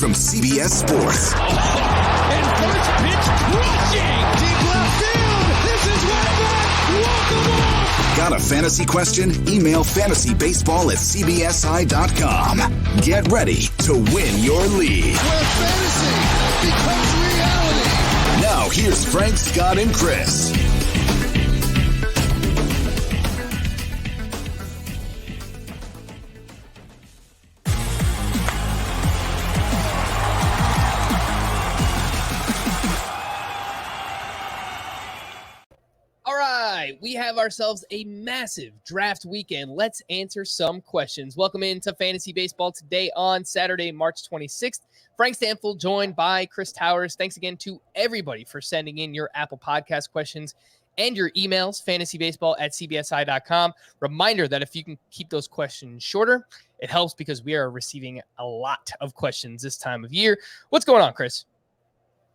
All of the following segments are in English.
from CBS Sports. And first pitch crushing. Deep left field. This is way back. Walk-a-walk. Got a fantasy question? Email fantasybaseball@cbsi.com. Get ready to win your league. Where fantasy becomes reality. Now here's Frank, Scott, and Chris. We have ourselves a massive draft weekend. Let's answer some questions. Welcome into Fantasy Baseball today on Saturday, March 26th. Frank Stampfl joined by Chris Towers. Thanks again to everybody for sending in your Apple Podcast questions and your emails, fantasybaseball@cbsi.com. Reminder that if you can keep those questions shorter, it helps because we are receiving a lot of questions this time of year. What's going on, Chris?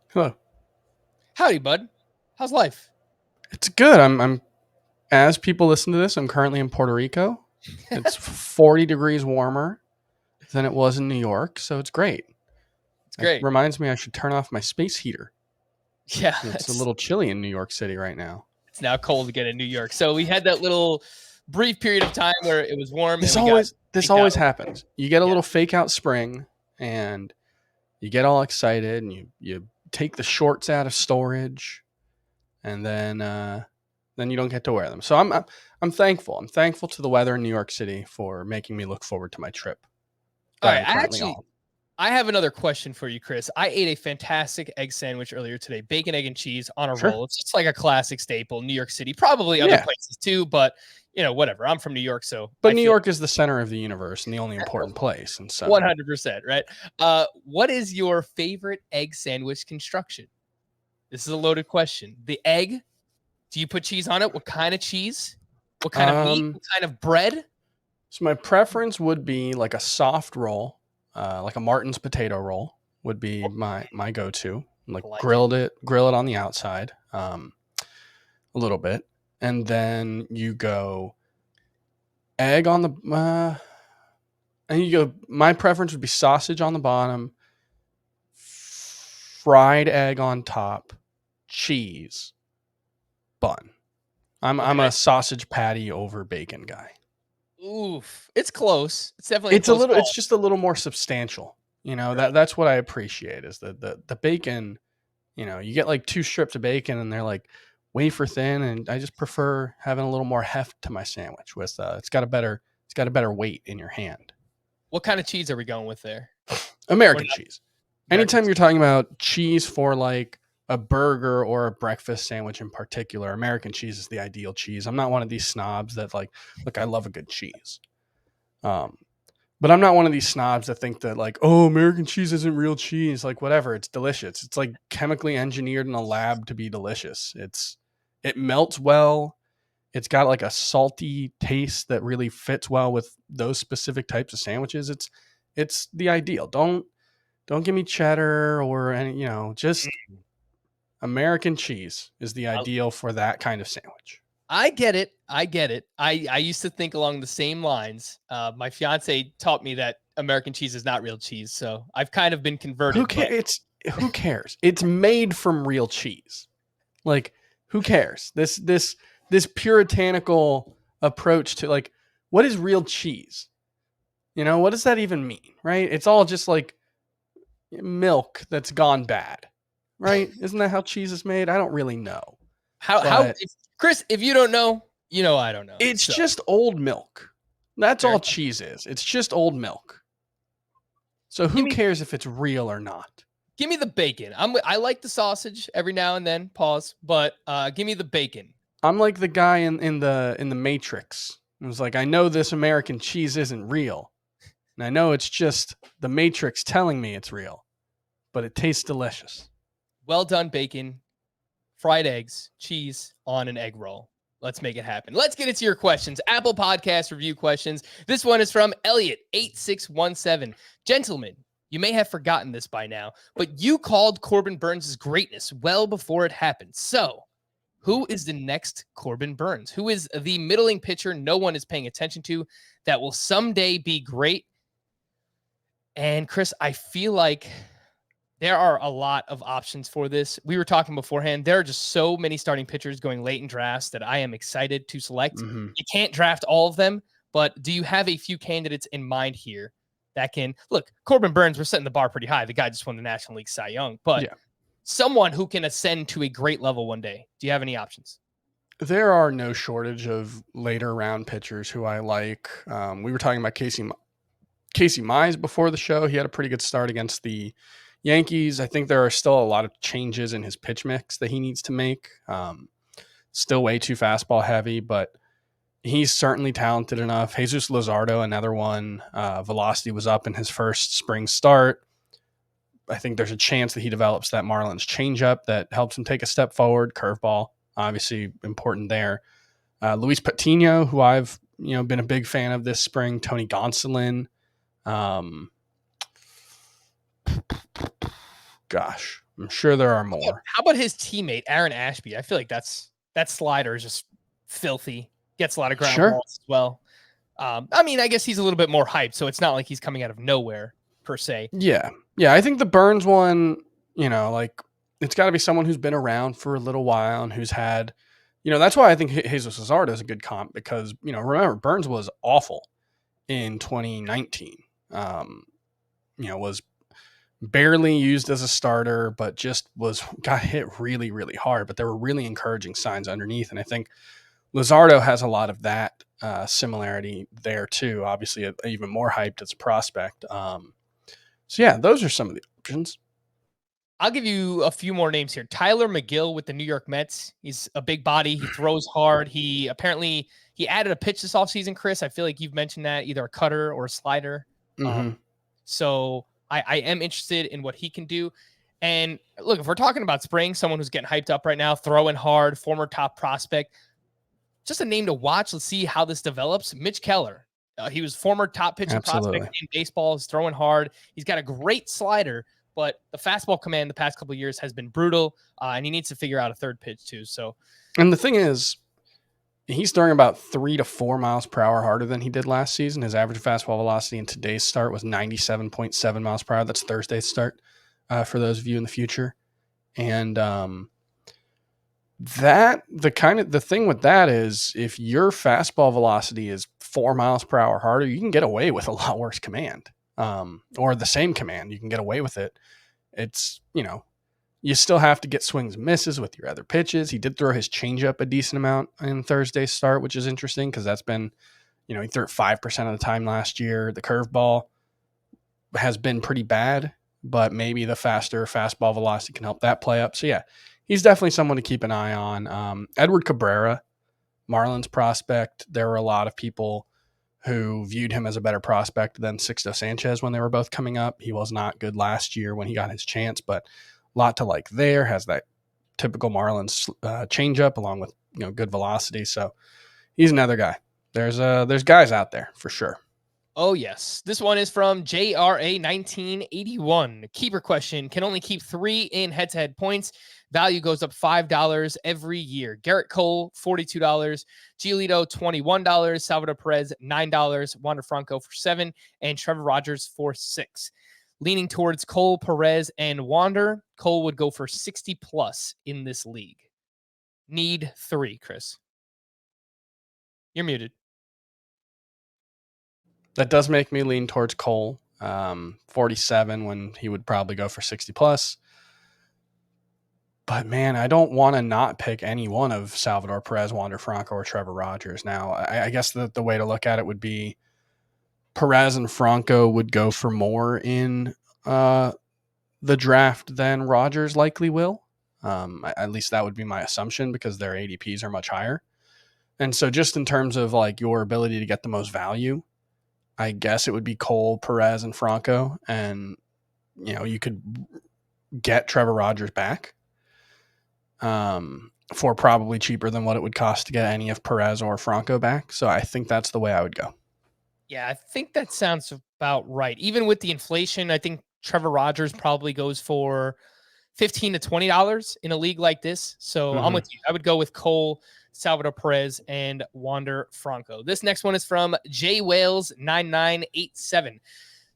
Hello. Howdy, bud. How's life? It's good. I'm as people listen to this, I'm currently in Puerto Rico. It's 40 degrees warmer than it was in New York, so it's great. It's great. It reminds me I should turn off my space heater. Yeah. It's a little chilly in New York City right now. It's now cold again in New York. So we had that little brief period of time where it was warm. This always happens. You get a little fake out spring and you get all excited and you take the shorts out of storage and then you don't get to wear them. So I'm thankful. I'm thankful to the weather in New York City for making me look forward to my trip. All right, I have another question for you, Chris. I ate a fantastic egg sandwich earlier today, bacon, egg, and cheese on a roll. It's just like a classic staple, New York City, probably other places too, but whatever. I'm from New York, so. But New York is the center of the universe and the only important place, and so 100%, right? What is your favorite egg sandwich construction? This is a loaded question. The egg. Do you put cheese on it? What kind of cheese? What kind of meat? What kind of bread? So my preference would be like a soft roll, like a Martin's potato roll would be my go-to. Like grill it on the outside, a little bit, and then you go egg on the, and you go. My preference would be sausage on the bottom, fried egg on top, cheese. Bun. I'm a sausage patty over bacon guy. Oof, it's close. It's definitely It's just a little more substantial. That's what I appreciate is the bacon. You get like 2 strips of bacon and they're like wafer thin, and I just prefer having a little more heft to my sandwich. With it's got a better weight in your hand. What kind of cheese are we going with there? American cheese. Anytime you're talking about cheese for like a burger or a breakfast sandwich in particular, American cheese is the ideal cheese. I'm not one of these snobs that like, look, I love a good cheese. But I'm not one of these snobs that think that like, oh, American cheese isn't real cheese. Like whatever, it's delicious. It's like chemically engineered in a lab to be delicious. It melts well. It's got like a salty taste that really fits well with those specific types of sandwiches. It's the ideal. Don't give me cheddar or any, just American cheese is the ideal for that kind of sandwich. I get it. I used to think along the same lines. My fiance taught me that American cheese is not real cheese, so I've kind of been converted. Who cares? It's made from real cheese. Like, who cares? This puritanical approach to like, what is real cheese? What does that even mean? Right? It's all just like milk that's gone bad. Right? Isn't that how cheese is made? I don't really know. Chris, if you don't know, I don't know. It's just old milk. That's all cheese is. It's just old milk. So who cares if it's real or not? Give me the bacon. I like the sausage every now and then. Pause. But give me the bacon. I'm like the guy in the Matrix. It was like, I know this American cheese isn't real, and I know it's just the Matrix telling me it's real, but it tastes delicious. Well done, bacon, fried eggs, cheese on an egg roll. Let's make it happen. Let's get into your questions. Apple Podcast review questions. This one is from Elliot8617. Gentlemen, you may have forgotten this by now, but you called Corbin Burnes' greatness well before it happened. So, who is the next Corbin Burnes? Who is the middling pitcher no one is paying attention to that will someday be great? And Chris, I feel like there are a lot of options for this. We were talking beforehand. There are just so many starting pitchers going late in drafts that I am excited to select. Mm-hmm. You can't draft all of them, but do you have a few candidates in mind here that can look? Corbin Burnes, we're setting the bar pretty high. The guy just won the National League Cy Young, but Yeah. someone who can ascend to a great level one day. Do you have any options? There are no shortage of later round pitchers who I like. We were talking about Casey Mize before the show. He had a pretty good start against the Yankees. I think there are still a lot of changes in his pitch mix that he needs to make. Still way too fastball heavy, but he's certainly talented enough. Jesus Luzardo, another one. Velocity was up in his first spring start. I think there's a chance that he develops that Marlins changeup that helps him take a step forward. Curveball, obviously important there. Luis Patino, who I've been a big fan of this spring. Tony Gonsolin. Gosh, I'm sure there are more. How about his teammate Aaron Ashby? I feel like that slider is just filthy. Gets a lot of ground balls as well. I mean, I guess he's a little bit more hyped, so it's not like he's coming out of nowhere per se. Yeah. I think the Burnes one, it's got to be someone who's been around for a little while and who's had, that's why I think Jesus Luzardo is a good comp because, remember Burnes was awful in 2019. Was barely used as a starter, but just got hit really, really hard. But there were really encouraging signs underneath. And I think Luzardo has a lot of that similarity there too. Obviously, even more hyped as a prospect. So yeah, those are some of the options. I'll give you a few more names here. Tyler McGill with the New York Mets. He's a big body. He throws hard. He added a pitch this offseason, Chris. I feel like you've mentioned that, either a cutter or a slider. Mm-hmm. So I am interested in what he can do. And look, if we're talking about spring, someone who's getting hyped up right now, throwing hard, former top prospect, just a name to watch. Let's see how this develops. Mitch Keller. He was former top pitching prospect in baseball. He's throwing hard. He's got a great slider, but the fastball command the past couple of years has been brutal, and he needs to figure out a third pitch too. So, and the thing is, he's throwing about 3 to 4 miles per hour harder than he did last season. His average fastball velocity in today's start was 97.7 miles per hour. That's Thursday's start for those of you in the future. And the thing with that is if your fastball velocity is 4 miles per hour harder, you can get away with a lot worse command, or the same command. You can get away with it. It's, you still have to get swings and misses with your other pitches. He did throw his changeup a decent amount in Thursday's start, which is interesting because that's been, he threw it 5% of the time last year. The curveball has been pretty bad, but maybe the faster fastball velocity can help that play up. So yeah, he's definitely someone to keep an eye on. Edward Cabrera, Marlins prospect. There were a lot of people who viewed him as a better prospect than Sixto Sanchez when they were both coming up. He was not good last year when he got his chance, but a lot to like there. Has that typical Marlins changeup along with good velocity. So he's another guy. There's guys out there for sure. Oh, yes. This one is from JRA 1981. Keeper question. Can only keep 3 in head-to-head points. Value goes up $5 every year. Garrett Cole, $42. Giolito, $21. Salvador Perez, $9. Wander Franco for $7. And Trevor Rogers for $6. Leaning towards Cole, Perez, and Wander. Cole would go for 60+ in this league. Need 3, Chris. You're muted. That does make me lean towards Cole, 47 when he would probably go for 60+. But man, I don't want to not pick any one of Salvador Perez, Wander Franco, or Trevor Rogers. Now, I guess the way to look at it would be Perez and Franco would go for more in the draft than Rogers likely will. At least that would be my assumption because their ADPs are much higher. And so just in terms of like your ability to get the most value, I guess it would be Cole, Perez, and Franco. And, you could get Trevor Rogers back for probably cheaper than what it would cost to get any of Perez or Franco back. So I think that's the way I would go. Yeah, I think that sounds about right. Even with the inflation, I think Trevor Rogers probably goes for $15 to $20 in a league like this. So I'm with you. I would go with Cole, Salvador Perez, and Wander Franco. This next one is from J Wales 9987.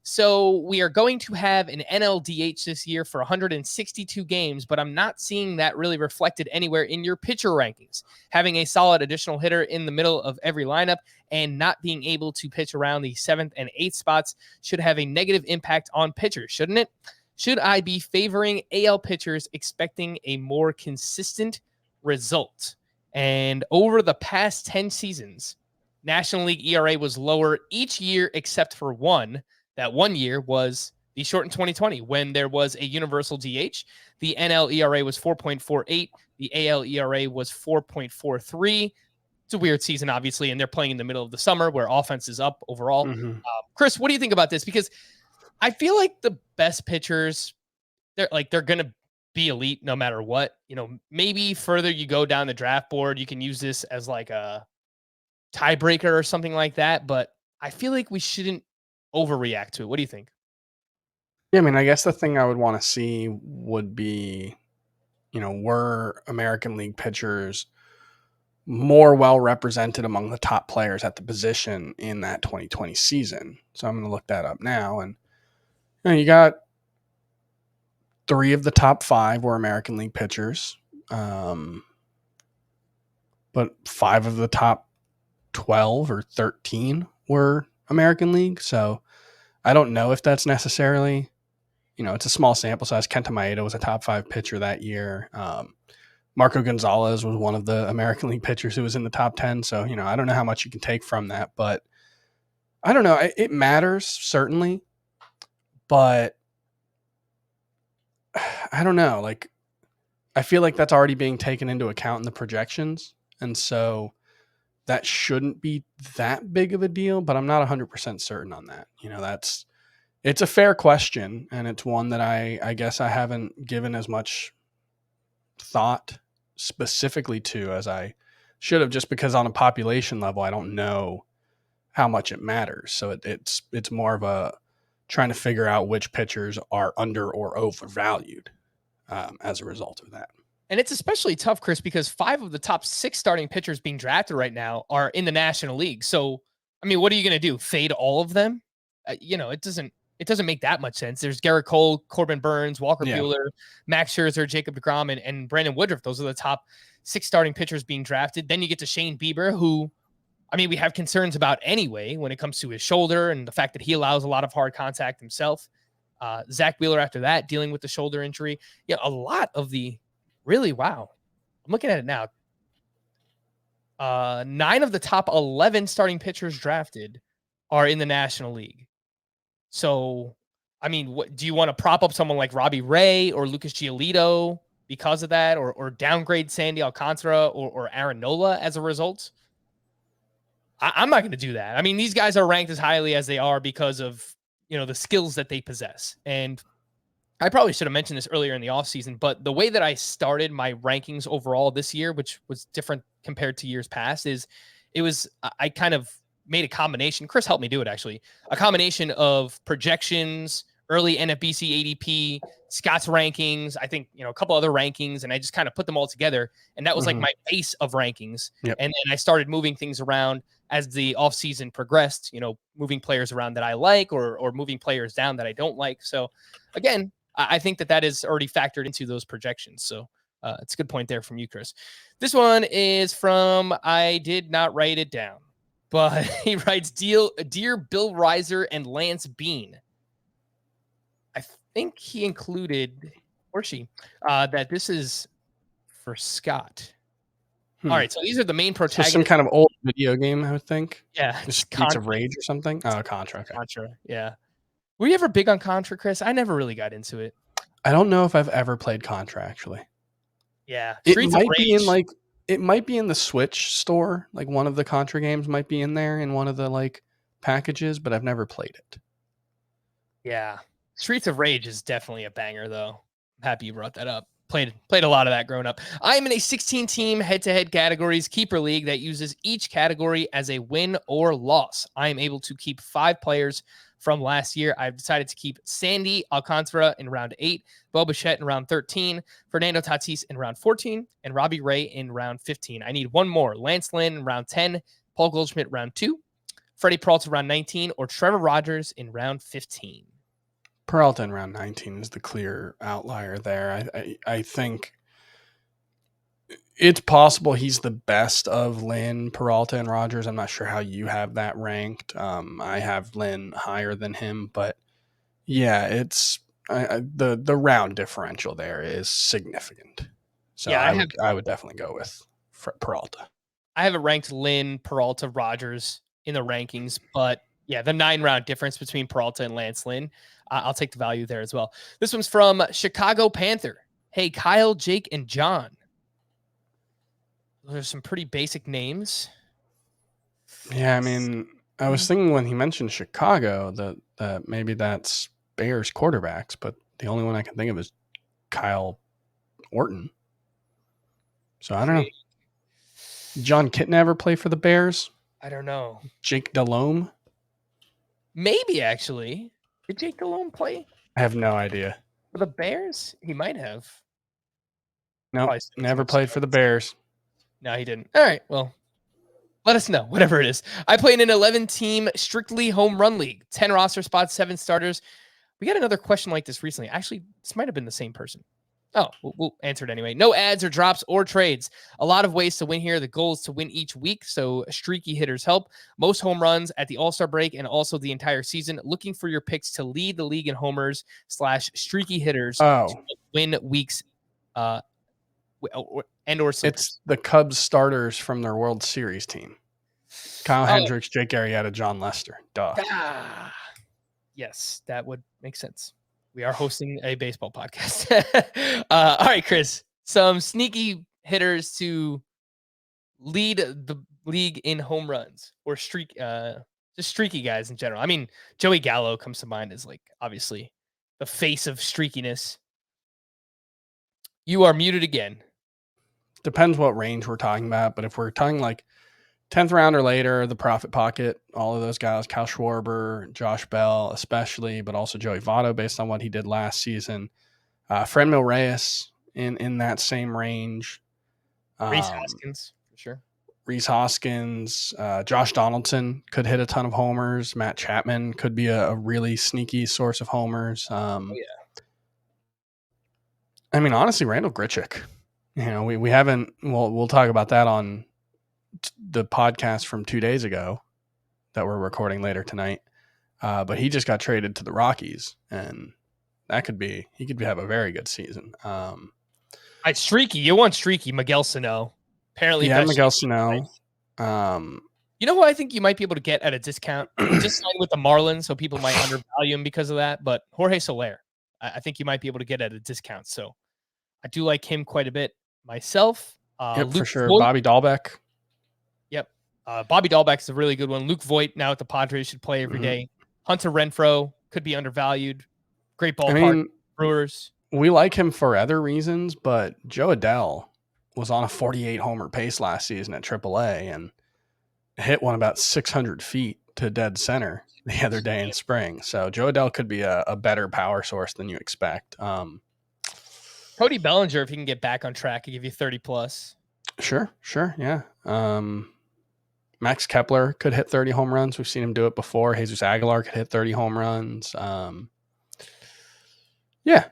So we are going to have an NLDH this year for 162 games, but I'm not seeing that really reflected anywhere in your pitcher rankings. Having a solid additional hitter in the middle of every lineup and not being able to pitch around the 7th and 8th spots should have a negative impact on pitchers, shouldn't it? Should I be favoring AL pitchers expecting a more consistent result? And over the past 10 seasons, National League ERA was lower each year except for one. That 1 year was the shortened 2020 when there was a universal DH. The NL ERA was 4.48. The AL ERA was 4.43. It's a weird season, obviously, and they're playing in the middle of the summer where offense is up overall. Chris, what do you think about this? Because I feel like the best pitchers, they're going to be elite no matter what. Maybe further you go down the draft board, you can use this as like a tiebreaker or something like that. But I feel like we shouldn't overreact to it. What do you think? Yeah, I mean, I guess the thing I would want to see would be, were American League pitchers more well represented among the top players at the position in that 2020 season? So I'm going to look that up now. And you got 3 of the top 5 were American League pitchers, but 5 of the top 12 or 13 were American League. So I don't know if that's necessarily, it's a small sample size. Kenta Maeda was a top 5 pitcher that year. Marco Gonzalez was one of the American League pitchers who was in the top 10. So, I don't know how much you can take from that, but I don't know. It matters, certainly, but I don't know. Like, I feel like that's already being taken into account in the projections. And so that shouldn't be that big of a deal, but I'm not 100% certain on that. It's a fair question, and it's one that I guess I haven't given as much thought specifically to as I should have, just because on a population level, I don't know how much it matters. So it's more of a trying to figure out which pitchers are under or overvalued as a result of that. And it's especially tough, Chris, because 5 of the top 6 starting pitchers being drafted right now are in the National League. So, I mean, what are you going to do? Fade all of them? It doesn't make that much sense. There's Garrett Cole, Corbin Burnes, Walker Buehler, Max Scherzer, Jacob deGrom, and Brandon Woodruff. Those are the top 6 starting pitchers being drafted. Then you get to Shane Bieber, who, I mean, we have concerns about anyway when it comes to his shoulder and the fact that he allows a lot of hard contact himself. Zach Wheeler after that, dealing with the shoulder injury. Yeah, a lot of the really, wow. I'm looking at it now. 9 of the top 11 starting pitchers drafted are in the National League. So, I mean, what do you want to prop up someone like Robbie Ray or Lucas Giolito because of that, or downgrade Sandy Alcantara or Aaron Nola as a result? I'm not going to do that. I mean, these guys are ranked as highly as they are because of, the skills that they possess. And I probably should have mentioned this earlier in the offseason, but the way that I started my rankings overall this year, which was different compared to years past, is I kind of made a combination. Chris helped me do it, actually. A combination of projections, early NFBC ADP, Scott's rankings, I think, a couple other rankings, and I just kind of put them all together. And that was like my base of rankings. Yep. And then I started moving things around as the offseason progressed, moving players around that I like or moving players down that I don't like. So again, I think that is already factored into those projections. So it's a good point there from you, Chris. This one is from, I did not write it down, but he writes, Dear Bill Reiser and Lance Bean. I think he included, or she, that this is for Scott. All right, so these are the main protagonists. So some kind of old video game, I would think. Yeah. Streets of Rage or something? Oh, Contra. Okay. Contra, yeah. Were you ever big on Contra, Chris? I never really got into it. I don't know if I've ever played Contra, actually. Yeah. It might be in the Switch store. Like one of the Contra games might be in there in one of the packages, but I've never played it. Yeah. Streets of Rage is definitely a banger, though. I'm happy you brought that up. Played a lot of that growing up. I'm in a 16-team head-to-head categories keeper league that uses each category as a win or loss. I am able to keep 5 players from last year. I've decided to keep Sandy Alcantara in round 8, Bo Bichette in round 13, Fernando Tatis in round 14, and Robbie Ray in round 15. I need one more. Lance Lynn in round 10, Paul Goldschmidt round 2, Freddie Peralta round 19, or Trevor Rogers in round 15? Peralta in round 19 is the clear outlier there. I think it's possible he's the best of Lynn, Peralta, and Rogers. I'm not sure how you have that ranked. I have Lynn higher than him, but yeah, it's the round differential there is significant. So Yeah, I would definitely go with Peralta. I have it ranked Lynn, Peralta, Rogers in the rankings, but yeah, the 9-round difference between Peralta and Lance Lynn, I'll take the value there as well. This one's from Chicago Panther. Hey, Kyle, Jake, and John. Those are some pretty basic names. Yeah, I mean, I was thinking when he mentioned Chicago that maybe that's Bears quarterbacks, but the only one I can think of is Kyle Orton. So I don't know. John Kitna ever play for the Bears? I don't know. Jake Delhomme? Maybe, actually. Did Jake Delhomme play I have no idea. for the Bears? He might have. No, Probably never played for the Bears. No, he didn't. All right, well, let us know, whatever it is. I play in an 11-team strictly home run league. 10 roster spots, 7 starters. We got another question like this recently. Actually, this might have been the same person. Oh, we'll answer it anyway. No ads or drops or trades. A lot of ways to win here. The goal is to win each week, so streaky hitters help. Most home runs at the All-Star break and also the entire season. Looking for your picks to lead the league in homers / streaky hitters to win weeks and or silvers. It's the Cubs starters from their World Series team. Kyle Hendricks, Jake Arrieta, John Lester. Duh. Yes, that would make sense. We are hosting a baseball podcast. All right, Chris. Some sneaky hitters to lead the league in home runs or just streaky guys in general. I mean, Joey Gallo comes to mind as like obviously the face of streakiness. You are muted again. Depends what range we're talking about, but if we're talking like 10th round or later, the profit pocket, all of those guys, Kyle Schwarber, Josh Bell especially, but also Joey Votto based on what he did last season. Franmil Reyes in that same range. Rhys Hoskins, for sure. Rhys Hoskins, Josh Donaldson could hit a ton of homers. Matt Chapman could be a really sneaky source of homers. I mean, honestly, Randall Grichuk. You know, we haven't. We'll talk about that on the podcast from 2 days ago that we're recording later tonight. But he just got traded to the Rockies, and he could have a very good season. Streaky. You want streaky Miguel Sano. Apparently, yeah, Miguel Sano. You know who I think you might be able to get at a discount? He just signed with the Marlins, so people might undervalue him because of that. But Jorge Soler, I think you might be able to get at a discount. So I do like him quite a bit myself. Luke for sure. Voit. Bobby Dahlbeck. Yep. Bobby Dahlbeck is a really good one. Luke Voit now at the Padres should play every day. Hunter Renfroe could be undervalued. Great ballpark. Brewers. We like him for other reasons, but Joe Adell was on a 48 homer pace last season at AAA and hit one about 600 feet to dead center the other day in spring. So Joe Adell could be a better power source than you expect. Cody Bellinger, if he can get back on track, could give you 30 plus. Sure. Yeah. Max Kepler could hit 30 home runs. We've seen him do it before. Jesus Aguilar could hit 30 home runs. Yeah,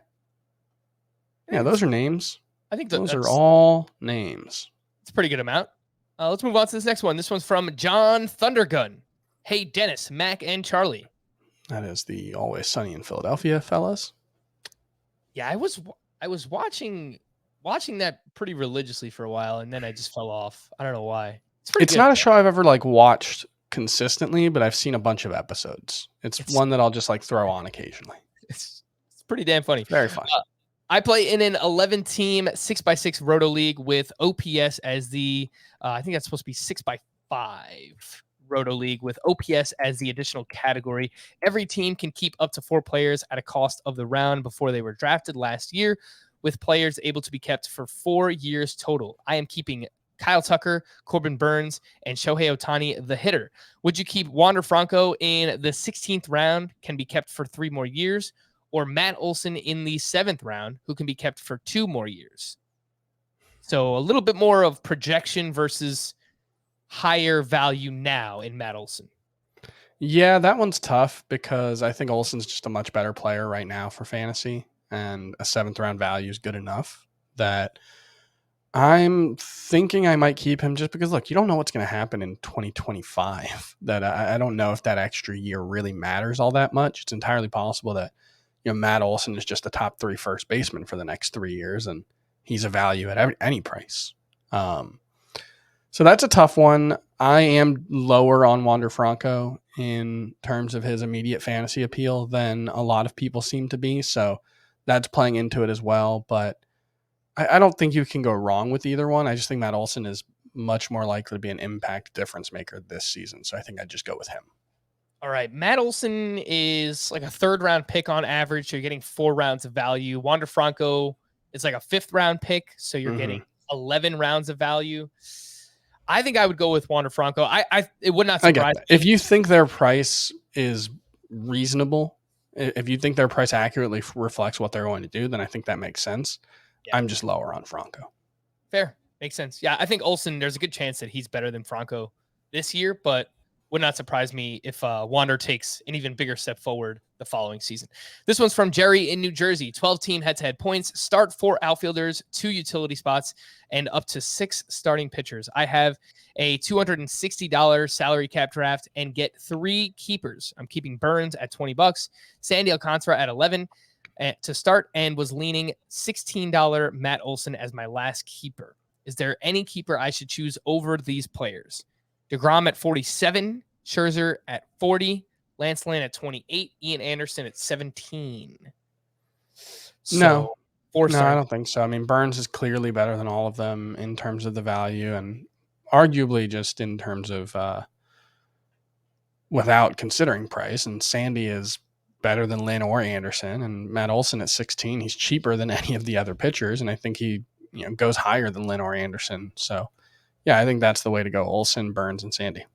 those are names. I think those are all names. It's a pretty good amount. Let's move on to this next one. This one's from John Thundergun. Hey, Dennis, Mac, and Charlie. That is the Always Sunny in Philadelphia fellas. Yeah, I was watching that pretty religiously for a while, and then I just fell off. I don't know why. It's not a show I've ever watched consistently, but I've seen a bunch of episodes. It's one that I'll just throw on occasionally. It's pretty damn funny. Very fun. I play in an 11-team 6x6 Roto League with OPS as the, I think that's supposed to be 6x5 Roto League with OPS as the additional category. Every team can keep up to 4 players at a cost of the round before they were drafted last year, with players able to be kept for 4 years total. I am keeping Kyle Tucker, Corbin Burnes, and Shohei Ohtani, the hitter. Would you keep Wander Franco in the 16th round, can be kept for 3 more years, or Matt Olson in the 7th round, who can be kept for 2 more years? So a little bit more of projection versus higher value now in Matt Olson. Yeah, that one's tough because I think Olson's just a much better player right now for fantasy, and a 7th round value is good enough that I'm thinking I might keep him just because, look, you don't know what's going to happen in 2025. That I don't know if that extra year really matters all that much. It's entirely possible that Matt Olson is just the top 3 first baseman for the next 3 years, and he's a value at any price. So that's a tough one. I am lower on Wander Franco in terms of his immediate fantasy appeal than a lot of people seem to be. So that's playing into it as well. But I don't think you can go wrong with either one. I just think Matt Olson is much more likely to be an impact difference maker this season. So I think I'd just go with him. All right. Matt Olson is like a 3rd-round pick on average. So you're getting 4 rounds of value. Wander Franco is like a 5th-round pick. So you're getting 11 rounds of value. I think I would go with Wander Franco. It would not surprise me. If you think their price is reasonable, if you think their price accurately reflects what they're going to do, then I think that makes sense. Yeah. I'm just lower on Franco. Fair. Makes sense. Yeah, I think Olson, there's a good chance that he's better than Franco this year, but would not surprise me if Wander takes an even bigger step forward the following season. This one's from Jerry in New Jersey. 12-team head-to-head points. Start 4 outfielders, 2 utility spots, and up to 6 starting pitchers. I have a $260 salary cap draft and get 3 keepers. I'm keeping Burnes at $20, Sandy Alcantara at $11 to start, and was leaning $16 Matt Olson as my last keeper. Is there any keeper I should choose over these players? DeGrom at 47, Scherzer at 40, Lance Lynn at 28, Ian Anderson at 17. No, I don't think so. I mean, Burnes is clearly better than all of them in terms of the value, and arguably just in terms of without considering price. And Sandy is better than Lynn or Anderson, and Matt Olson at 16, he's cheaper than any of the other pitchers, and I think he goes higher than Lynn or Anderson. So yeah, I think that's the way to go. Olson, Burnes, and Sandy.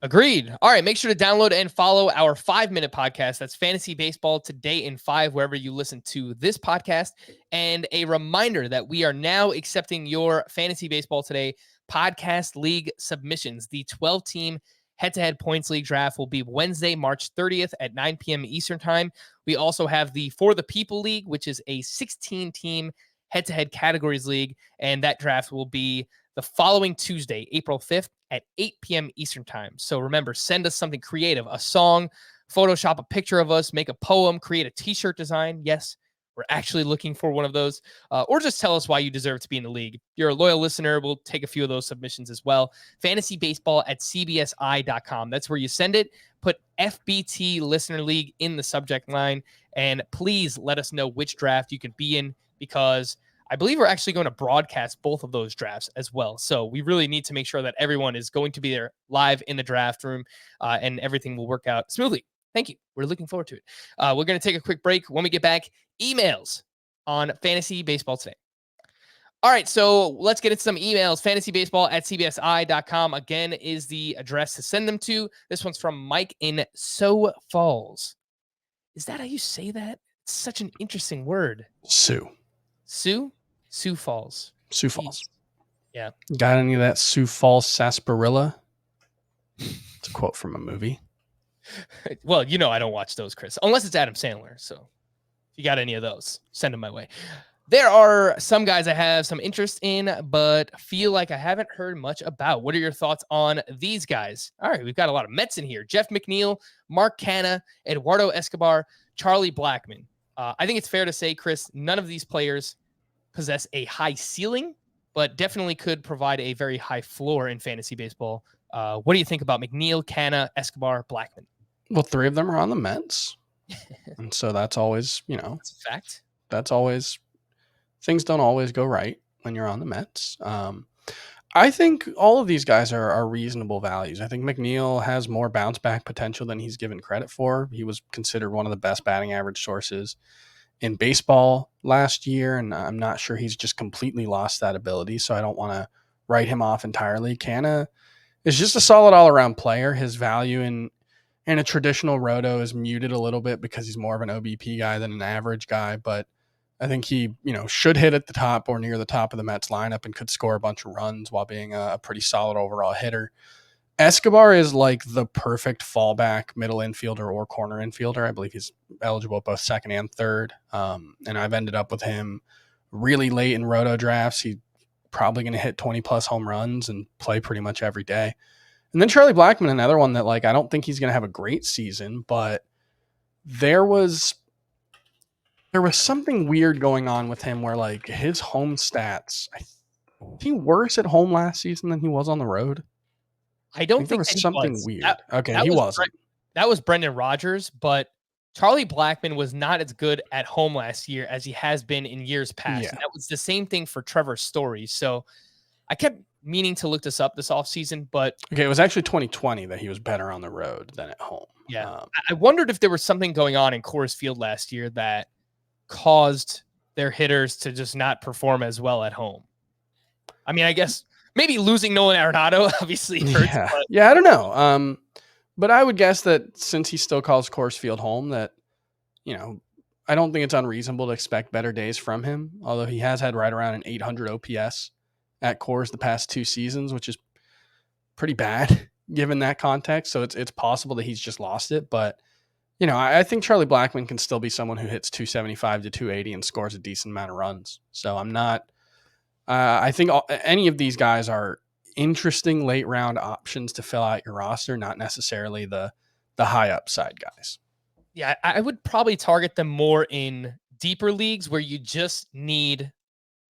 Agreed. All right. Make sure to download and follow our 5-minute podcast. That's Fantasy Baseball Today in 5, wherever you listen to this podcast. And a reminder that we are now accepting your Fantasy Baseball Today podcast league submissions. The 12-team head-to-head points league draft will be Wednesday, March 30th at 9 p.m. Eastern time. We also have the For the People League, which is a 16-team head-to-head categories league. And that draft will be the following Tuesday, April 5th at 8 p.m. Eastern time. So remember, send us something creative, a song, Photoshop a picture of us, make a poem, create a t-shirt design. Yes, we're actually looking for one of those. Or just tell us why you deserve to be in the league. If you're a loyal listener, we'll take a few of those submissions as well. fantasybaseball@cbsi.com. That's where you send it. Put FBT Listener League in the subject line. And please let us know which draft you can be in, because I believe we're actually going to broadcast both of those drafts as well. So we really need to make sure that everyone is going to be there live in the draft room, and everything will work out smoothly. Thank you. We're looking forward to it. We're going to take a quick break. When we get back, emails on Fantasy Baseball Today. All right, so let's get into some emails. fantasybaseball@cbsi.com, again, is the address to send them to. This one's from Mike in Sioux Falls. Is that how you say that? It's such an interesting word. Sioux Falls. Sioux Falls. Yeah. Got any of that Sioux Falls sarsaparilla? It's a quote from a movie. Well, I don't watch those, Chris, unless it's Adam Sandler. So if you got any of those, send them my way. There are some guys I have some interest in, but feel like I haven't heard much about. What are your thoughts on these guys? All right, we've got a lot of Mets in here. Jeff McNeil, Mark Canha, Eduardo Escobar, Charlie Blackmon. I think it's fair to say, Chris, none of these players possess a high ceiling, but definitely could provide a very high floor in fantasy baseball. What do you think about McNeil, Canha, Escobar, Blackmon? Well, 3 of them are on the Mets. And so that's always, That's a fact. That's always, things don't always go right when you're on the Mets. I think all of these guys are reasonable values. I think McNeil has more bounce back potential than he's given credit for. He was considered one of the best batting average sources in baseball last year, and I'm not sure he's just completely lost that ability, so I don't want to write him off entirely. Canha is just a solid all-around player. His value in a traditional roto is muted a little bit because he's more of an OBP guy than an average guy, but I think he, should hit at the top or near the top of the Mets lineup and could score a bunch of runs while being a pretty solid overall hitter. Escobar is like the perfect fallback middle infielder or corner infielder. I believe he's eligible at both second and third. And I've ended up with him really late in roto drafts. He's probably going to hit 20 plus home runs and play pretty much every day. And then Charlie Blackmon, another one that like I don't think he's going to have a great season, but there was something weird going on with him where like his home stats, was he worse at home last season than he was on the road? I don't there think was that something he was. weird. That He was wasn't. That was Brendan Rodgers, but Charlie Blackmon was not as good at home last year as he has been in years past. Yeah. And that was the same thing for Trevor Story. So I kept meaning to look this up this offseason, but Okay, it was actually 2020 that he was better on the road than at home. yeah, I wondered if there was something going on in Coors Field last year that caused their hitters to just not perform as well at home. I mean, I guess maybe losing Nolan Arenado obviously hurts. Yeah, I don't know. But I would guess that since he still calls Coors Field home, that, you know, I don't think it's unreasonable to expect better days from him, although he has had right around an 800 OPS at Coors the past 2 seasons, which is pretty bad given that context. So it's possible that he's just lost it. But, you know, I think Charlie Blackmon can still be someone who hits 275 to 280 and scores a decent amount of runs. So I'm not I think any of these guys are interesting late round options to fill out your roster, not necessarily the high upside guys. Yeah, I would probably target them more in deeper leagues where you just need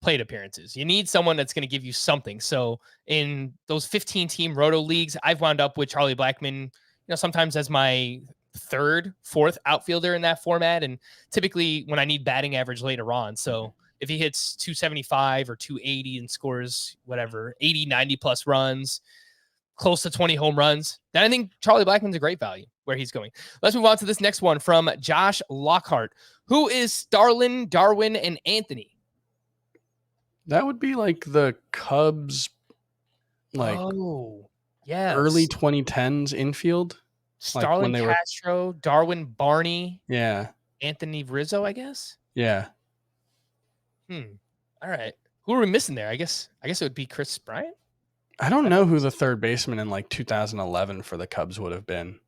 plate appearances. You need someone that's going to give you something. So in those 15-team roto leagues, I've wound up with Charlie Blackmon, you know, sometimes as my third, fourth outfielder in that format, and typically when I need batting average later on. So if he hits 275 or 280 and scores whatever 80, 90 plus runs, close to 20 home runs, then I think Charlie Blackmon's a great value where he's going. Let's move on to this next one from Josh Lockhart. Who is Starlin, Darwin, and Anthony? That would be like the Cubs, like early 2010s infield. Starlin Castro, Darwin Barney. Yeah. Anthony Rizzo, I guess. Yeah. All right. Who are we missing there? I guess it would be Chris Bryant. I don't know who the third baseman in like 2011 for the Cubs would have been.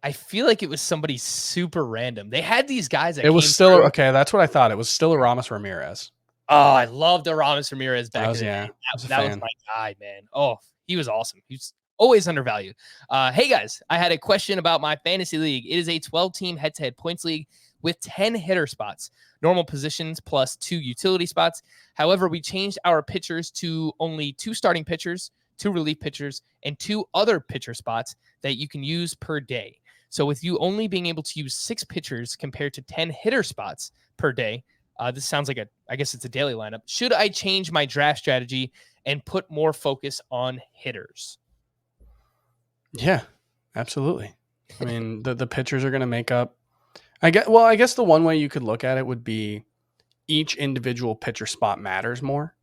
I feel like it was somebody super random. They had these guys that it was still through. Okay, that's what I thought. It was still Aramis Ramirez. Oh, I loved Aramis Ramirez back in the day. That was my guy, man. Oh, he was awesome. He's always undervalued. Hey guys, I had a question about my fantasy league. It is a 12-team head-to-head points league with 10 hitter spots, normal positions plus 2 utility spots. However, we changed our pitchers to only 2 starting pitchers, 2 relief pitchers, and 2 other pitcher spots that you can use per day. So with you only being able to use 6 pitchers compared to 10 hitter spots per day, this sounds like I guess it's a daily lineup. Should I change my draft strategy and put more focus on hitters? Yeah, absolutely. I mean, the pitchers are going to make up. I guess the one way you could look at it would be each individual pitcher spot matters more,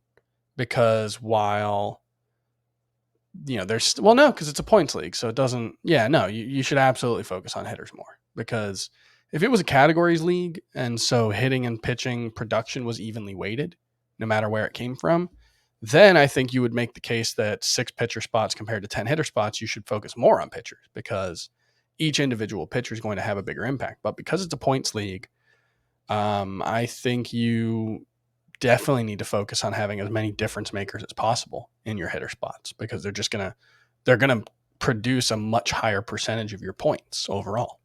because while, you know, because it's a points league, so it doesn't. Yeah, no, you should absolutely focus on hitters more, because if it was a categories league and so hitting and pitching production was evenly weighted, no matter where it came from, then I think you would make the case that 6 pitcher spots compared to 10 hitter spots, you should focus more on pitchers, because each individual pitcher is going to have a bigger impact. But because it's a points league, I think you definitely need to focus on having as many difference makers as possible in your hitter spots, because they're gonna produce a much higher percentage of your points overall.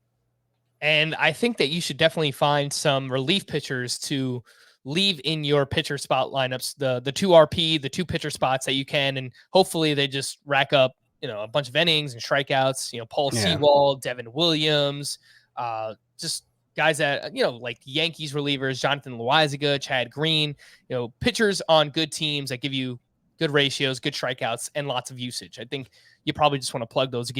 And I think that you should definitely find some relief pitchers to leave in your pitcher spot lineups, the 2 RP, the 2 pitcher spots that you can, and hopefully they just rack up, you know, a bunch of innings and strikeouts. You know, Paul Sewald, Devin Williams, just guys that, you know, like Yankees relievers, Jonathan Loaizaga, Chad Green, you know, pitchers on good teams that give you good ratios, good strikeouts, and lots of usage. I think you probably just want to plug those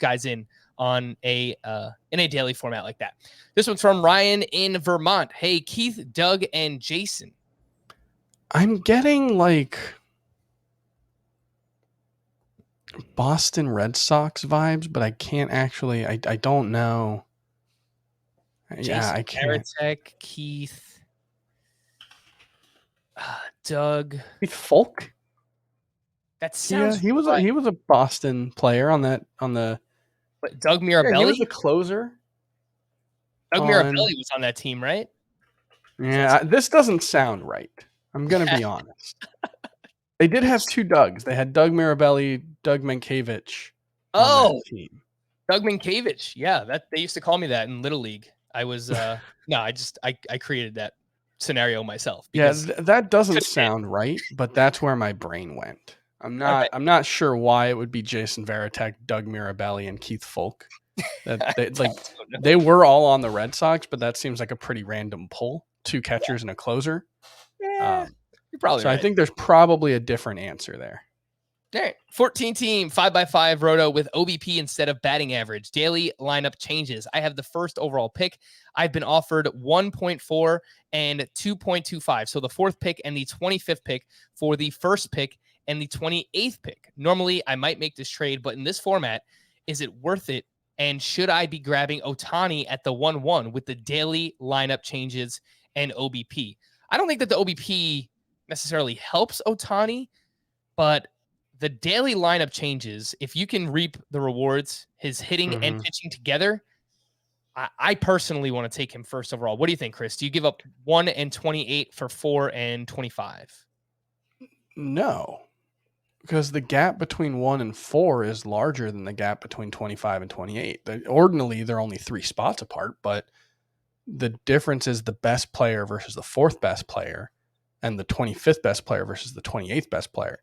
guys in on in a daily format like that. This one's from Ryan in Vermont. Hey, Keith, Doug, and Jason. I'm getting like Boston Red Sox vibes, but I can't actually. I don't know. Jason, I can't. Varitek, Keith, Doug. Folk? That sounds he was a Boston player on the. But Doug Yeah, he was Mirabelli? the closer. Doug Mirabelli was on that team, right? Yeah, this doesn't sound right. I'm gonna be honest. They did have two Dougs. They had Doug Mirabelli, Doug Mankiewicz on that team. Doug Mankiewicz. Yeah, they used to call me that in Little League. I was I created that scenario myself. Yeah, that doesn't sound right, but that's where my brain went. I'm not sure why it would be Jason Varitek, Doug Mirabelli, and Keith Folk. They were all on the Red Sox, but that seems like a pretty random pull. Two catchers and a closer. Yeah, you're probably right. I think there's probably a different answer there. All right. 14 team 5x5 roto with OBP instead of batting average. Daily lineup changes. I have the first overall pick. I've been offered 1.4 and 2.25. So the fourth pick and the 25th pick for the first pick and the 28th pick. Normally, I might make this trade, but in this format, is it worth it? And should I be grabbing Ohtani at the 1-1 with the daily lineup changes and OBP? I don't think that the OBP necessarily helps Ohtani, but the daily lineup changes, if you can reap the rewards, his hitting and pitching together, I personally want to take him first overall. What do you think, Chris? Do you give up 1 and 28 for 4 and 25? No, because the gap between 1 and 4 is larger than the gap between 25 and 28. Ordinarily, they're only 3 spots apart, but the difference is the best player versus the 4th best player and the 25th best player versus the 28th best player.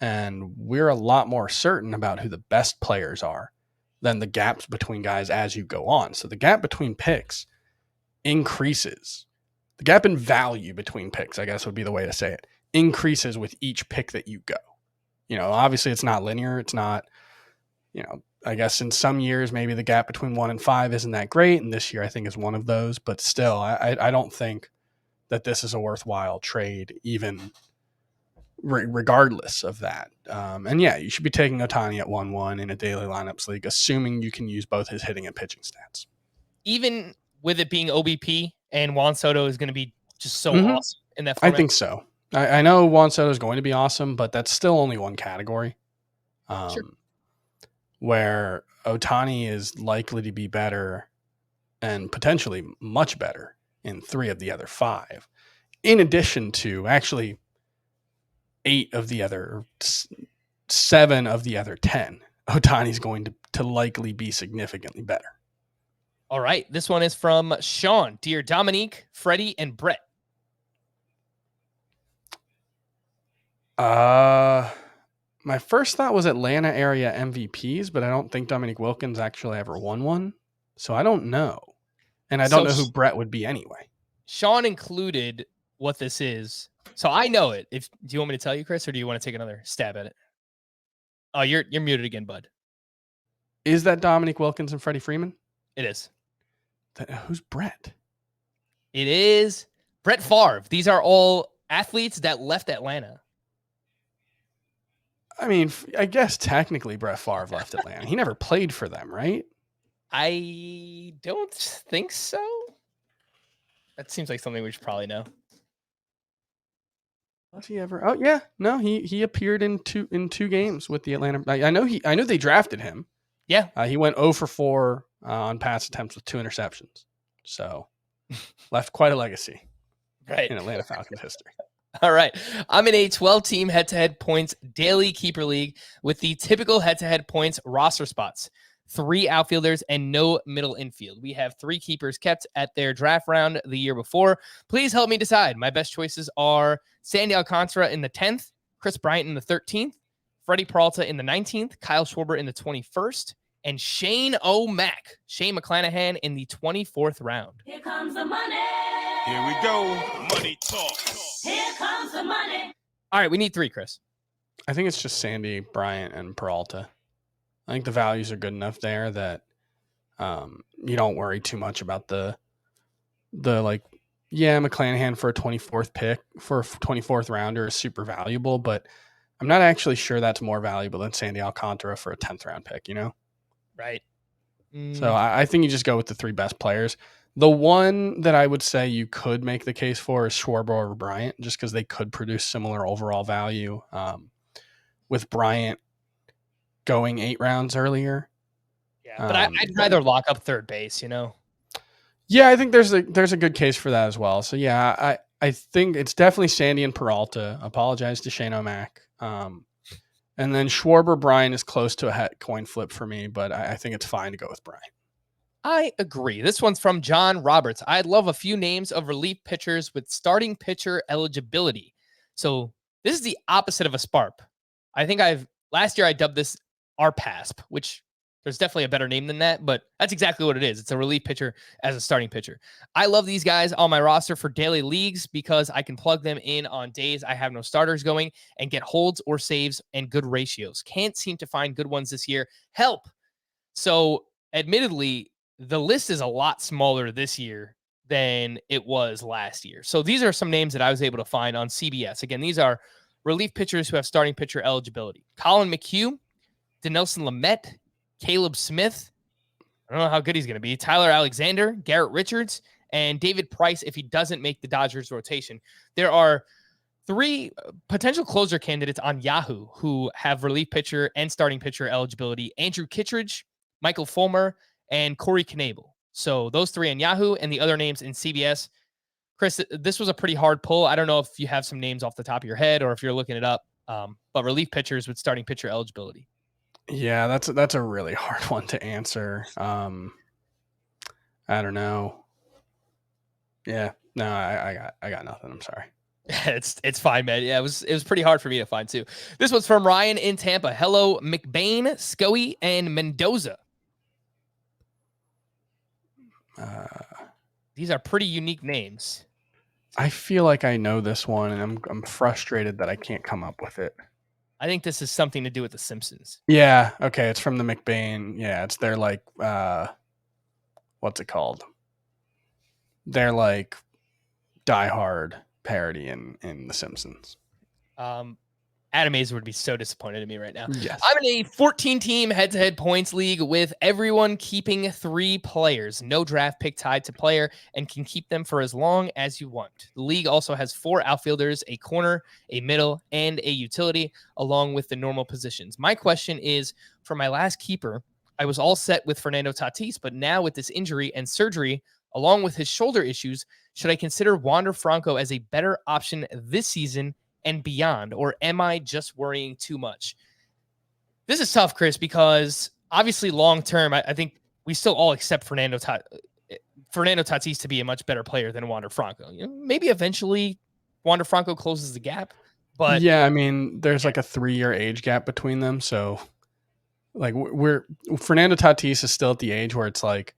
And we're a lot more certain about who the best players are than the gaps between guys as you go on. So the gap between picks increases. The gap in value between picks, I guess would be the way to say it, increases with each pick that you go. Obviously it's not linear. It's not, I guess in some years, maybe the gap between 1 and 5 isn't that great. And this year I think is one of those, but still, I don't think that this is a worthwhile trade, even regardless of that. And yeah, you should be taking Ohtani at 1-1 in a daily lineups league, assuming you can use both his hitting and pitching stats. Even with it being OBP and Juan Soto is going to be just so awesome in that format? I think so. I know Juan Soto is going to be awesome, but that's still only one category. Sure. Where Ohtani is likely to be better and potentially much better in 3 of the other 5, in addition to actually 8 of the other 7 of the other 10. Ohtani's going to likely be significantly better. All right. This one is from Sean. Dear Dominique, Freddie, and Brett. My first thought was Atlanta area MVPs, but I don't think Dominique Wilkins actually ever won one. So I don't know. And I don't know who Brett would be anyway. Sean included what this is. So I know it. Do you want me to tell you, Chris, or do you want to take another stab at it? Oh, you're muted again, bud. Is that Dominique Wilkins and Freddie Freeman? It is. Who's Brett? It is Brett Favre. These are all athletes that left Atlanta. I mean, I guess technically Brett Favre left Atlanta. He never played for them, right? I don't think so. That seems like something we should probably know. Was he ever? Oh yeah, no. He appeared in two games with the Atlanta. I know they drafted him. Yeah, he went 0 for 4 on pass attempts with 2 interceptions. So left quite a legacy, right, in Atlanta Falcons history. All right. I'm in a 12-team head-to-head points daily keeper league with the typical head-to-head points roster spots. 3 outfielders and no middle infield. We have 3 keepers kept at their draft round the year before. Please help me decide. My best choices are Sandy Alcantara in the 10th, Chris Bryant in the 13th, Freddie Peralta in the 19th, Kyle Schwarber in the 21st, and Shane McClanahan in the 24th round. Here comes the money. Here we go. Money talk. Here comes the money. All right, we need 3, Chris. I think it's just Sandy, Bryant, and Peralta. I think the values are good enough there that you don't worry too much about the McClanahan for a 24th pick for a 24th rounder is super valuable, but I'm not actually sure that's more valuable than Sandy Alcantara for a 10th round pick, Right. So I think you just go with the 3 best players. The one that I would say you could make the case for is Schwarber or Bryant, just because they could produce similar overall value. with Bryant going 8 rounds earlier. Yeah, but I'd rather lock up third base, Yeah, I think there's a good case for that as well. So yeah, I think it's definitely Sandy and Peralta. Apologize to Shane O'Mac. And then Schwarber Bryant is close to a coin flip for me, but I think it's fine to go with Bryant. I agree. This one's from John Roberts. I'd love a few names of relief pitchers with starting pitcher eligibility. So this is the opposite of a SPARP. I think last year I dubbed this RPASP, which there's definitely a better name than that, but that's exactly what it is. It's a relief pitcher as a starting pitcher. I love these guys on my roster for daily leagues because I can plug them in on days I have no starters going and get holds or saves and good ratios. Can't seem to find good ones this year. Help. So admittedly, the list is a lot smaller this year than it was last year. So these are some names that I was able to find on CBS. Again, these are relief pitchers who have starting pitcher eligibility. Colin McHugh, Dinelson Lamet, Caleb Smith. I don't know how good he's going to be. Tyler Alexander, Garrett Richards, and David Price if he doesn't make the Dodgers rotation. There are 3 potential closer candidates on Yahoo who have relief pitcher and starting pitcher eligibility. Andrew Kittredge, Michael Fulmer, and Corey Knebel. So those 3 on Yahoo and the other names in CBS. Chris, this was a pretty hard pull. I don't know if you have some names off the top of your head or if you're looking it up, but relief pitchers with starting pitcher eligibility. Yeah, that's a really hard one to answer. I don't know. Yeah, no, I got nothing. I'm sorry. It's fine, man. Yeah, it was pretty hard for me to find too. This one's from Ryan in Tampa. Hello, McBain, Scoey, and Mendoza. These are pretty unique names. I feel like I know this one, and I'm frustrated that I can't come up with it. I think this is something to do with The Simpsons. Yeah, okay, it's from the McBain. Yeah, it's their like what's it called? Their like Die Hard parody in The Simpsons. Adam Azer would be so disappointed in me right now. Yes. I'm in a 14-team head-to-head points league with everyone keeping 3 players. No draft pick tied to player and can keep them for as long as you want. The league also has 4 outfielders, a corner, a middle, and a utility, along with the normal positions. My question is, for my last keeper, I was all set with Fernando Tatis, but now with this injury and surgery, along with his shoulder issues, should I consider Wander Franco as a better option this season and beyond, or am I just worrying too much? This is tough, Chris, because obviously long-term, I think we still all accept Fernando Tatis to be a much better player than Wander Franco. Maybe eventually Wander Franco closes the gap, but yeah, I mean, there's like a 3-year age gap between them. So like Fernando Tatis is still at the age where it's like,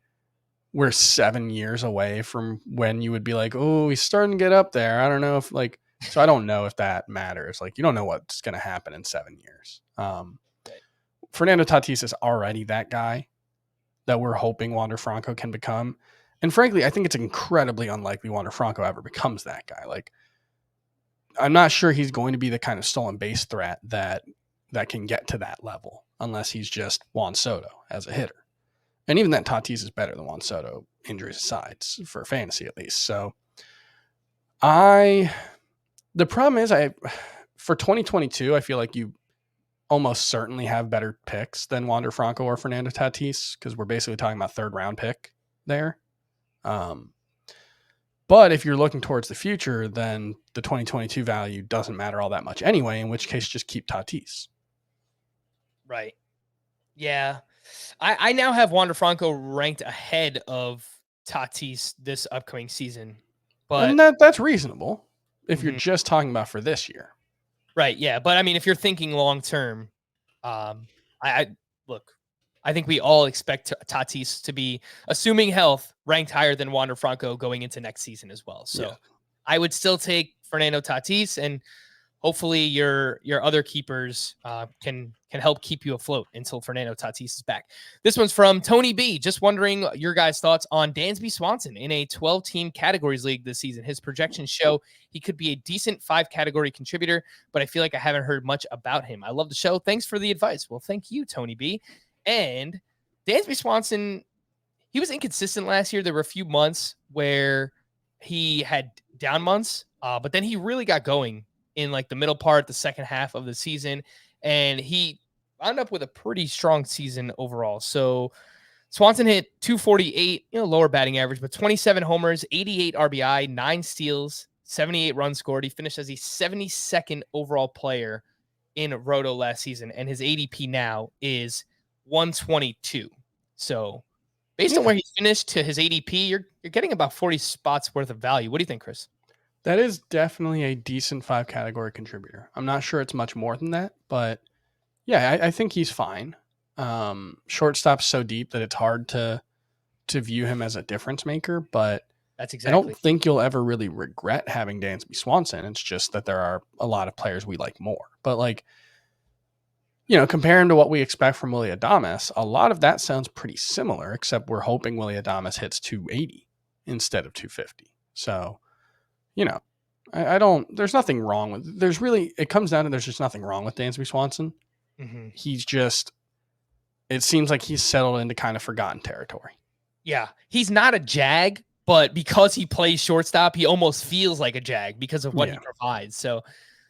we're 7 years away from when you would be like, oh, he's starting to get up there. I don't know if like, so I don't know if that matters. Like, you don't know what's going to happen in 7 years. Fernando Tatis is already that guy that we're hoping Wander Franco can become. And frankly, I think it's incredibly unlikely Wander Franco ever becomes that guy. Like, I'm not sure he's going to be the kind of stolen base threat that can get to that level unless he's just Juan Soto as a hitter. And even that Tatis is better than Juan Soto, injuries aside, for fantasy at least. So the problem is for 2022, I feel like you almost certainly have better picks than Wander Franco or Fernando Tatis because we're basically talking about 3rd round pick there. But if you're looking towards the future, then the 2022 value doesn't matter all that much anyway, in which case just keep Tatis. Right. Yeah. I now have Wander Franco ranked ahead of Tatis this upcoming season. But and that's reasonable if you're just talking about for this year. Right, yeah. But I mean, if you're thinking long-term, I think we all expect Tatis to be, assuming health, ranked higher than Wander Franco going into next season as well. So yeah. I would still take Fernando Tatis, and hopefully your other keepers can help keep you afloat until Fernando Tatis is back. This one's from Tony B. Just wondering your guys' thoughts on Dansby Swanson in a 12-team categories league this season. His projections show he could be a decent 5-category contributor, but I feel like I haven't heard much about him. I love the show. Thanks for the advice. Well, thank you, Tony B. And Dansby Swanson, he was inconsistent last year. There were a few months where he had down months, but then he really got going in like the middle part, the second half of the season. and he wound up with a pretty strong season overall. So Swanson hit 248, lower batting average, but 27 homers, 88 RBI, 9 steals, 78 runs scored. He finished as the 72nd overall player in Roto last season, and his ADP now is 122. So based on where he finished to his ADP, you're getting about 40 spots worth of value. What do you think, Chris? That is definitely a decent 5-category contributor. I'm not sure it's much more than that, but yeah, I think he's fine. Shortstop's so deep that it's hard to view him as a difference maker, but That's I exactly. don't think you'll ever really regret having Dansby Swanson. It's just that there are a lot of players we like more. But like, comparing to what we expect from Willy Adames, a lot of that sounds pretty similar, except we're hoping Willy Adames hits 280 instead of 250. So, I don't, there's nothing wrong with, it comes down to there's just nothing wrong with Dansby Swanson. Mm-hmm. He's just, it seems like he's settled into kind of forgotten territory. Yeah, he's not a Jag, but because he plays shortstop, he almost feels like a Jag because of what he provides. So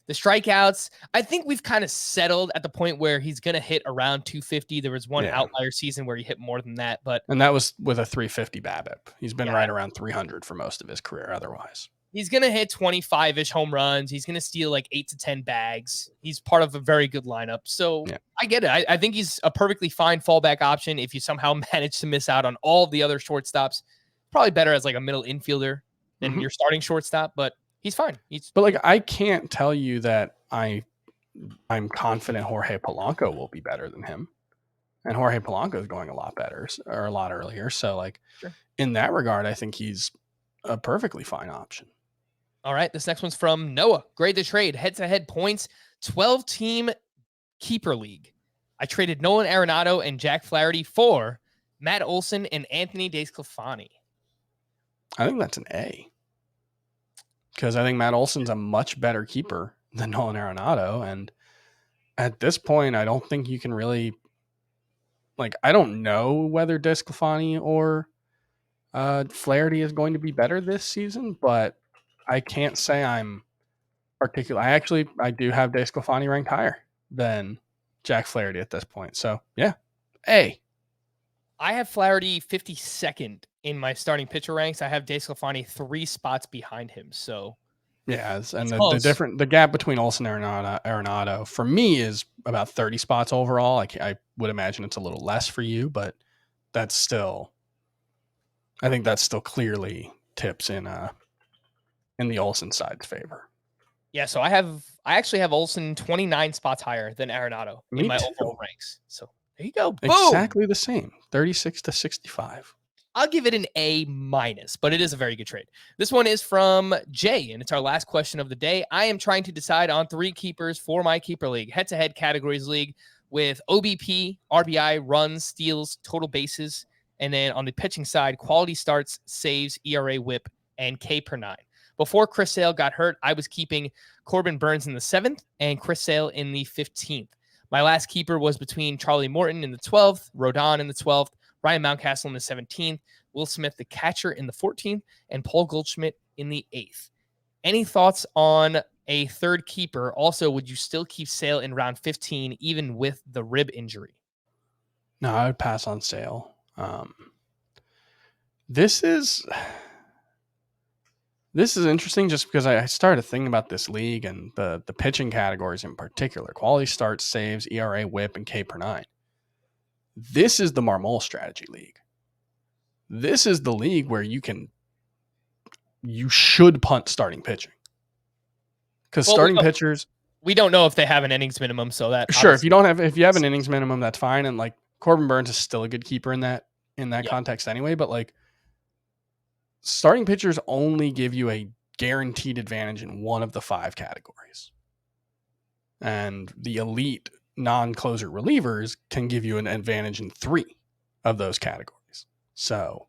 the strikeouts, I think we've kind of settled at the point where he's going to hit around 250. There was one outlier season where he hit more than that, and that was with a 350 BABIP. He's been right around 300 for most of his career otherwise. He's going to hit 25-ish home runs. He's going to steal like 8 to 10 bags. He's part of a very good lineup. So I get it. I think he's a perfectly fine fallback option if you somehow manage to miss out on all the other shortstops. Probably better as like a middle infielder than your starting shortstop, but he's fine. But like, I can't tell you that I'm confident Jorge Polanco will be better than him. And Jorge Polanco is going a lot better or a lot earlier. So like in that regard, I think he's a perfectly fine option. All right, this next one's from Noah. Grade the trade, head-to-head points, 12-team keeper league. I traded Nolan Arenado and Jack Flaherty for Matt Olson and Anthony DeSclafani. I think that's an A. Because I think Matt Olson's a much better keeper than Nolan Arenado. And at this point, I don't think you can really... Like, I don't know whether DeSclafani or Flaherty is going to be better this season, but I can't say I'm particular. I do have DeSclafani ranked higher than Jack Flaherty at this point. So yeah, A. I have Flaherty 52nd in my starting pitcher ranks. I have DeSclafani 3 spots behind him. So yeah, and the gap between Olson and Arenado for me is about 30 spots overall. I would imagine it's a little less for you, but that's still, I think that still clearly tips in the Olson side's favor. Yeah, so I actually have Olson 29 spots higher than Arenado in my overall ranks. So there you go. Boom! Exactly the same. 36 to 65. I'll give it an A-, but it is a very good trade. This one is from Jay, and it's our last question of the day. I am trying to decide on 3 keepers for my keeper league, head-to-head categories league with OBP, RBI, runs, steals, total bases, and then on the pitching side, quality starts, saves, ERA, WHIP, and K per 9. Before Chris Sale got hurt, I was keeping Corbin Burnes in the 7th and Chris Sale in the 15th. My last keeper was between Charlie Morton in the 12th, Rodon in the 12th, Ryan Mountcastle in the 17th, Will Smith, the catcher, in the 14th, and Paul Goldschmidt in the 8th. Any thoughts on a third keeper? Also, would you still keep Sale in round 15, even with the rib injury? No, I would pass on Sale. This is interesting just because I started thinking about this league and the pitching categories in particular. Quality starts, saves, ERA, WHIP, and K per 9. This is the Marmol strategy league. This is the league where you should punt starting pitching. Because starting pitchers... We don't know if they have an innings minimum, so that... Sure, if you have an innings minimum, that's fine. And like Corbin Burnes is still a good keeper in that context anyway, but like starting pitchers only give you a guaranteed advantage in one of the 5 categories. And the elite non-closer relievers can give you an advantage in 3 of those categories. So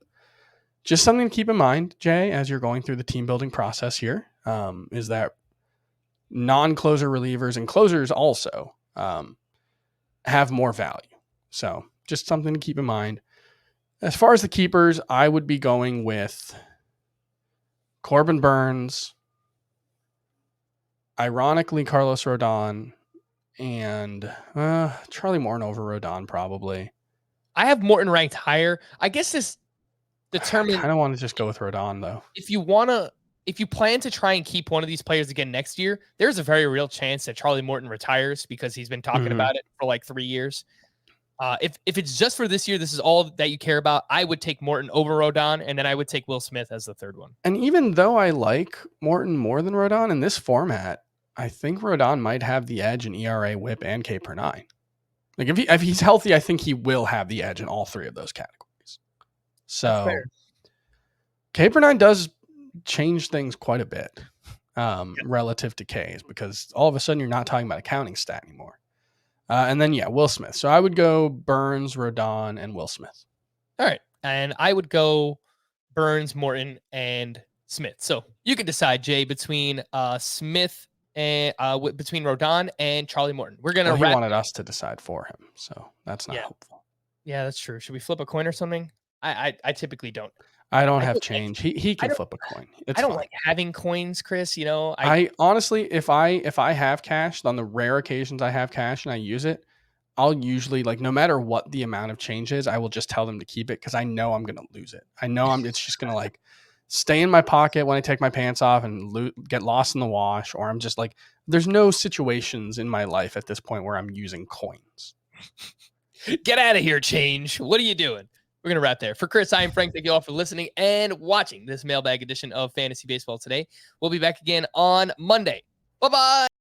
just something to keep in mind, Jay, as you're going through the team building process here, is that non-closer relievers and closers also have more value. So just something to keep in mind. As far as the keepers, I would be going with Corbin Burnes, ironically Carlos Rodon, and Charlie Morton over Rodon probably. I have Morton ranked higher. I guess this I determines kind of want to just go with Rodon though. if you plan to try and keep one of these players again next year, there's a very real chance that Charlie Morton retires because he's been talking about it for like 3 years. If it's just for this year, this is all that you care about, I would take Morton over Rodon, and then I would take Will Smith as the third one. And even though I like Morton more than Rodon in this format, I think Rodon might have the edge in ERA, WHIP, and K per 9. Like if he's healthy, I think he will have the edge in all three of those categories. So K per 9 does change things quite a bit relative to K's, because all of a sudden you're not talking about a counting stat anymore. And then, Will Smith. So I would go Burnes, Rodon, and Will Smith. All right. And I would go Burnes, Morton, and Smith. So you can decide, Jay, between Smith and between Rodon and Charlie Morton. We're going to He wanted us to decide for him, so that's not helpful. Yeah, that's true. Should we flip a coin or something? I typically don't. I don't have change. He can flip a coin. It's I don't fine. like having coins, Chris. You know, I honestly, if I have cash, on the rare occasions I have cash and I use it, I'll usually, like, no matter what the amount of change is, I will just tell them to keep it because I know I'm gonna lose it. I know it's just gonna like stay in my pocket when I take my pants off and get lost in the wash, or I'm just like, there's no situations in my life at this point where I'm using coins. Get out of here, change. What are you doing? We're going to wrap there. For Chris, I am Frank. Thank you all for listening and watching this mailbag edition of Fantasy Baseball Today. We'll be back again on Monday. Bye-bye.